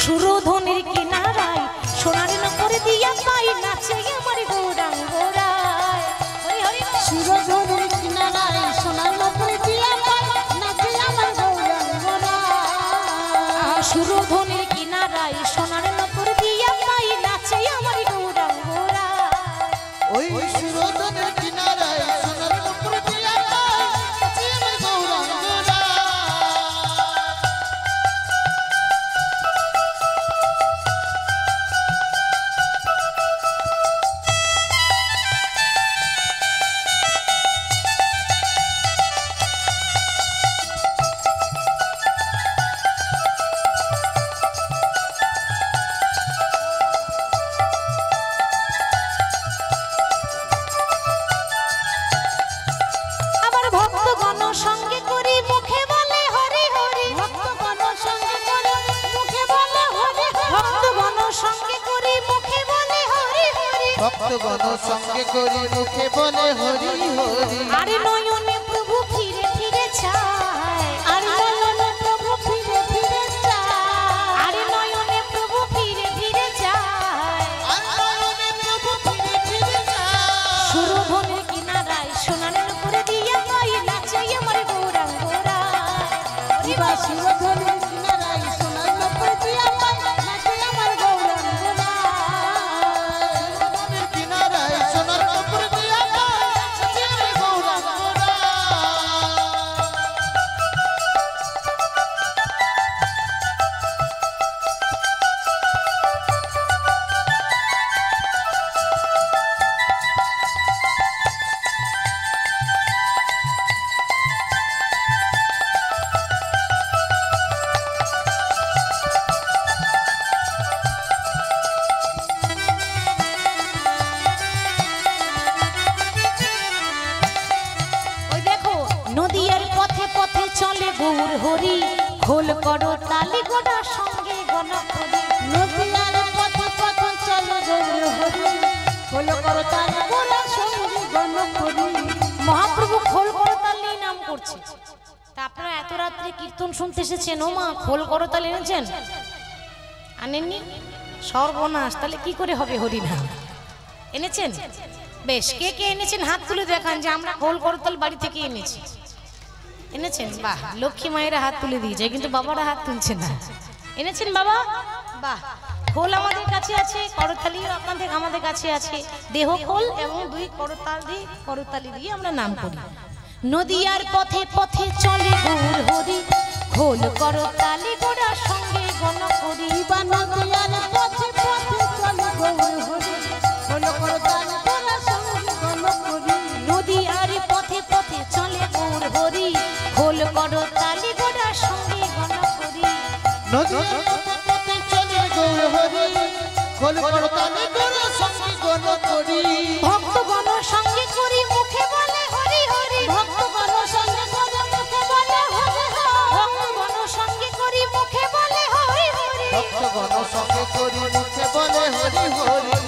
সুরধনের কিনারায় সোনার নকর দিয়া পাই নাচে আমার গৌরাঙ্গরায়। সুরধনের কিনারায় সোনার নকর দিয়া পাই নাচে আমার গৌরাঙ্গরায়। সুরধনের কিনারায় সোনার নকর দিয়া পাই নাচে আমার গৌরাঙ্গরায়। ওই সুরধনের কিনারায় সোনার নকর দিয়া পাই নাচে আমার গৌরাঙ্গরায়। সঙ্গে করি মুখে বলে হরি হরি। ভক্তগণ সঙ্গে করে মুখে বলে হরি হরি। ভক্তগণ সঙ্গে করি মুখে বলে হরি হরি। ভক্তগণ সঙ্গে করি মুখে বলে হরি হরি। আরে নয়নে প্রভু ফিরে ফিরে চায়। আরে নয়নে প্রভু ফিরে ফিরে চায়। আরে নয়নে প্রভু ফিরে ফিরে চায়। সুরধনের কিনারায় সোনার নকর দিয়া পাই নাচে আমার গৌরাঙ্গরায়। সুরধনের কিনারায় সোনার নকর দিয়া পাই নাচে আমার গৌরাঙ্গরায়। সুরধনের কিনারায় সোনার নকর দিয়া পাই নাচে আমার গৌরাঙ্গরায়। নদীর পথে পথে চলে গৌর হরি। খোল করো তালি গোড়া সঙ্গে গণপতি। নদীর পথে পথে চলে গৌর হরি। খোল করো তালি গোড়া সঙ্গে গণপতি। মহাপ্রভু খোল করো তালি নাম করছে। তা আপনারা এত রাত্রে কীর্তন শুনতে এসেছেন, ও মা খোল করো তালি এনেছেন? আনেননি? সর্বনাশ, তাহলে কি করে হবে হরিনাম? এনেছেন? বেশ, কে কে এনেছেন হাত তুলে দেখান যে আমরা খোল করতাল বাড়ি থেকে এনেছি। এনেছেন? বাহ, লক্ষ্মী মায়েরা হাত তুলে দিয়েছে, কিন্তু বাবারা হাত তুলছে না। এনেছেন বাবা? বাহ। খোল আমাদের কাছে আছে, করতালিও আপনাদের আমাদের কাছে আছে। দেহ খোল এবং দুই করতালি দিয়ে আমরা নাম করি। নদীয়ার পথে পথে চলে গৌর হরি। খোল করতালি গোড়া সঙ্গে গণ করি। বা নদীর পথে পথে চলে গৌর হরি। খোল করো তালি গোড়া সঙ্গে গণপতি। নদীয়ার পথে পথে চলে গৌর হরি। খোল করতালি গোড়া সঙ্গে গণ করি। নদীর পথে পথে চলে গৌর হরি। খোল করো তালি গোড়া সঙ্গে গণপতি। ভক্তগণ সঙ্গে করি মুখে বলে হরি হরি। ভক্তগণ সঙ্গে করে মুখে বলে হরি হরি। ভক্তগণ সঙ্গে করি মুখে বলে হরি হরি। ভক্তগণ সঙ্গে করি মুখে বলে হরি হরি।